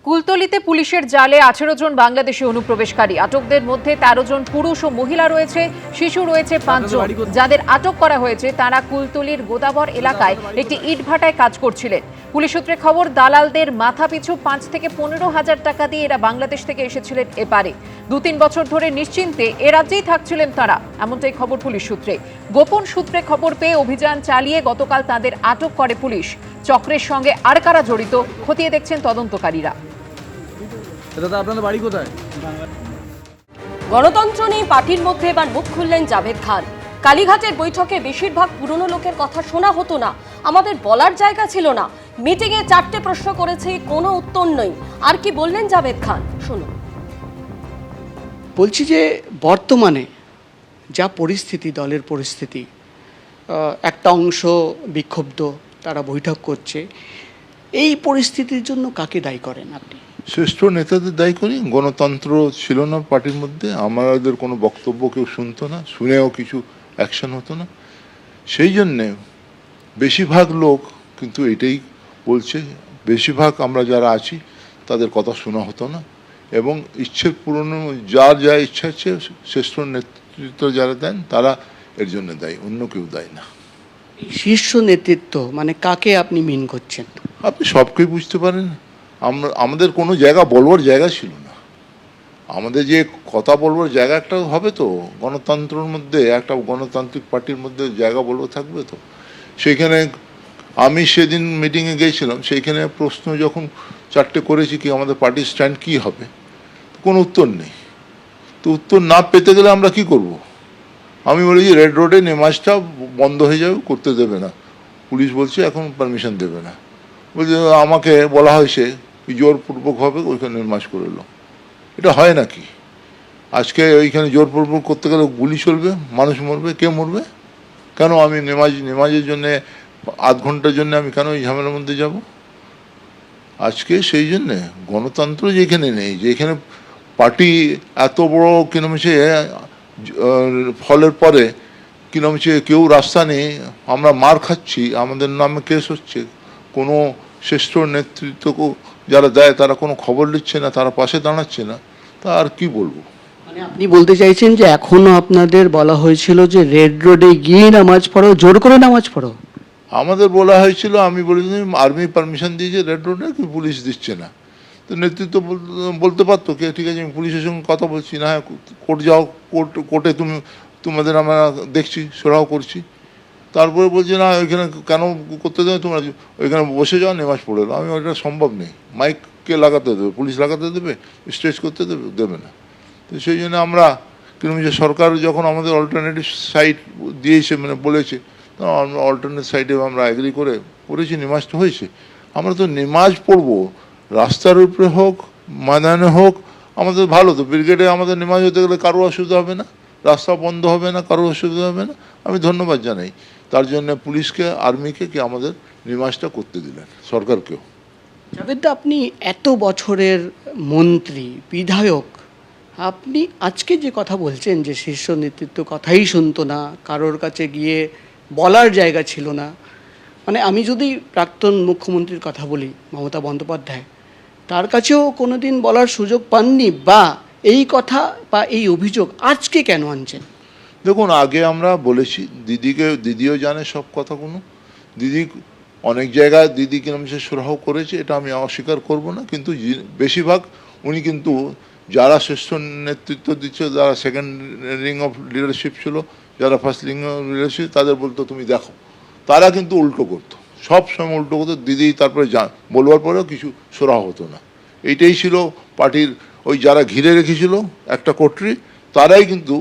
কুলতলিতে পুলিশের জালে 18 জন বাংলাদেশি অনুপ্রবেশকারী। আটকদের মধ্যে 13 জন পুরুষ ও মহিলা রয়েছে, শিশু রয়েছে 5 জন। যাদের আটক করা হয়েছে তারা কুলতলির গোদাবর এলাকায় একটি ইটভাটায় কাজ করছিলেন। পুলিশ সূত্রে খবর, দালালদের মাথাপিছু 5 থেকে 15,000 টাকা দিয়ে এরা বাংলাদেশ থেকে এসেছিলেন এপারে। 2-3 বছর ধরে নিশ্চিন্তে এ রাজ্যেই থাকছিলেন তারা, এমনটাই খবর পুলিশ সূত্রে। গোপন সূত্রে খবর পেয়ে অভিযান চালিয়ে গতকাল তাদের আটক করে পুলিশ। চক্রের সঙ্গে আর কারা জড়িত খতিয়ে দেখছেন তদন্তকারীরা। দাদা, আপনাদের বাড়ি কোথায়? গণতন্ত্র নিয়ে পার্টির মধ্যে এবার মুখ খুললেন জাভেদ খান। কালীঘাটের বৈঠকে বেশিরভাগ পুরনো লোকের কথা শোনা হতো না, আমাদের বলার জায়গা ছিল না। মিটিংয়ে 4টে প্রশ্ন করেছি, কোনো উত্তর নেই। আর কি বললেন জাভেদ খান, শুনুন। বলছি যে বর্তমানে যা পরিস্থিতি, দলের পরিস্থিতি, একটা অংশ বিক্ষুব্ধ, তারা বৈঠক করছে, এই পরিস্থিতির জন্য কাকে দায়ী করেন আপনি? শ্রেষ্ঠ নেতাদের দায়ী করি। গণতন্ত্র ছিল না পার্টির মধ্যে, আমাদের কোনো বক্তব্য কেউ শুনতো না, শুনেও কিছু অ্যাকশন হতো না। সেই জন্যে বেশিরভাগ লোক কিন্তু এটাই বলছে, বেশিরভাগ আমরা যারা আছি তাদের কথা শোনা হতো না, এবং ইচ্ছে পূরণ, যার যা ইচ্ছা আছে শ্রেষ্ঠ নেতৃত্ব যারা দেন তারা এর জন্য দায়ী, অন্য কেউ দায়ী না। শীর্ষ নেতৃত্ব মানে কাকে আপনি মিন করছেন? আপনি সবকেই বুঝতে পারেন। আমাদের কোনো জায়গা বলবার জায়গা ছিল না। আমাদের যে কথা বলবার জায়গা একটা হবে তো, গণতন্ত্রের মধ্যে একটা গণতান্ত্রিক পার্টির মধ্যে জায়গা বলবো থাকবে তো। সেইখানে আমি সেদিন মিটিংয়ে গিয়েছিলাম, সেইখানে প্রশ্ন যখন 4টে করেছি কি আমাদের পার্টির স্ট্যান্ড কী হবে, কোনো উত্তর নেই। তো উত্তর না পেতে গেলে আমরা কি করব? আমি বলেছি রেড রোডে নেমাজটা বন্ধ হয়ে যাবে, করতে দেবে না। পুলিশ বলছে এখন পারমিশন দেবে না। বলছে আমাকে বলা হয়েছে জোরপূর্বকভাবে ওইখানে নেমাজ করে এলো। এটা হয় নাকি? আজকে ওইখানে জোরপূর্বক করতে গেলে গুলি চলবে, মানুষ মরবে, কে মরবে? কেন আমি নেমাজের জন্যে আধ ঘন্টার জন্য আমি কেন ওই ঝামেলার মধ্যে যাব? আজকে সেই জন্যে গণতন্ত্র যেখানে নেই, যেখানে পার্টি এত বড় কিনমেছে ফলের পরে কিনমেছে, কেউ রাস্তা নেই, আমরা মার খাচ্ছি, আমাদের নামে কেস হচ্ছে, কোনো শ্রেষ্ঠ নেতৃত্ব যারা দেয় তারা কোনো খবর নিচ্ছে না, তারা পাশে দাঁড়াচ্ছে না, তা আর কি বলবো? মানে আপনি বলতে চাইছেন যে এখনো আপনাদের বলা হয়েছিল যে রেড রোডে গিয়ে নামাজ পড়ো, জোর করে নামাজ পড়ো? আমাদের বলা হয়েছিল, আমি বলেছিলাম আর্মি পারমিশন দিয়েছে রেড রোডে, কি পুলিশ দিচ্ছে না। তো নেতৃত্ব বলতে পারতো কে ঠিক আছে আমি পুলিশের সঙ্গে কথা বলছি না, হ্যাঁ কোর্ট যাও, কোর্টে তোমাদের আমরা দেখছি, সরাও করছি। তারপরে বলছে না ওইখানে কেন করতে দেবে, তোমরা ওইখানে বসে যাও, নেমাজ পড়ে এলো। আমি ওইটা সম্ভব নেই, মাইক কে লাগাতে দেবে? পুলিশ লাগাতে দেবে? স্টেজ করতে দেবে না। তো সেই জন্য আমরা কিন্তু যে সরকার যখন আমাদের অল্টারনেটিভ সাইট দিয়েছে, মানে বলেছে, আমরা অল্টারনেট সাইডে আমরা এগ্রি করেছি, নেমাজটা হয়েছে। আমরা তো নেমাজ পড়বো, রাস্তার উপরে হোক, ময়দানে হোক, আমাদের ভালো তো। ব্রিগেডে আমাদের নেমাজ হতে গেলে কারো অসুবিধা হবে না, রাস্তা বন্ধ হবে না, কারো অসুবিধা হবে না। আমি ধন্যবাদ জানাই তার জন্য পুলিশকে, আর্মিকে, কি আমাদের নেমাজটা করতে দিলেন, সরকারকেও। জাভেদ, আপনি এত বছরের মন্ত্রী, বিধায়ক, আপনি আজকে যে কথা বলছেন যে শীর্ষ নেতৃত্ব কথাই শুনতো না, কারোর কাছে গিয়ে বলার জায়গা ছিল না, মানে আমি যদি প্রাক্তন মুখ্যমন্ত্রীর কথা বলি, মমতা বন্দ্যোপাধ্যায়, তার কাছেও কোনোদিন বলার সুযোগ পাননি, বা এই কথা বা এই অভিযোগ আজকে কেন আনছেন? দেখুন, আগে আমরা বলেছি, দিদিও জানে সব কথাগুলো। দিদি অনেক জায়গায় দিদি কিরম সে সুরাহ করেছে, এটা আমি অস্বীকার করব না। কিন্তু বেশিরভাগ উনি কিন্তু যারা শ্রেষ্ঠ নেতৃত্ব দিচ্ছে, যারা সেকেন্ড রিং অফ লিডারশিপ ছিল, যারা ফার্স্ট রিং অফ লিডারশিপ, তাদের বলতো তুমি দেখো, তারা কিন্তু উল্টো করতো, সব সময় উল্টো করতো। দিদি তারপরে বলবার পরেও কিছু সুরাহ হতো না। এইটাই ছিল পার্টির ওই যারা ঘিরে রেখেছিল একটা কোটরি, তারাই কিন্তু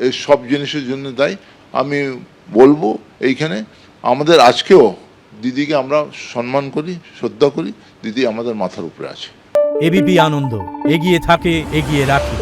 এই সব জিনিসের জন্য দায়ী। আমি বলবো এইখানে আমাদের আজকেও দিদিকে আমরা সম্মান করি, শ্রদ্ধা করি, দিদি আমাদের মাথার উপরে আছে। এবিপি আনন্দ, এগিয়ে থাকে, এগিয়ে রাখে।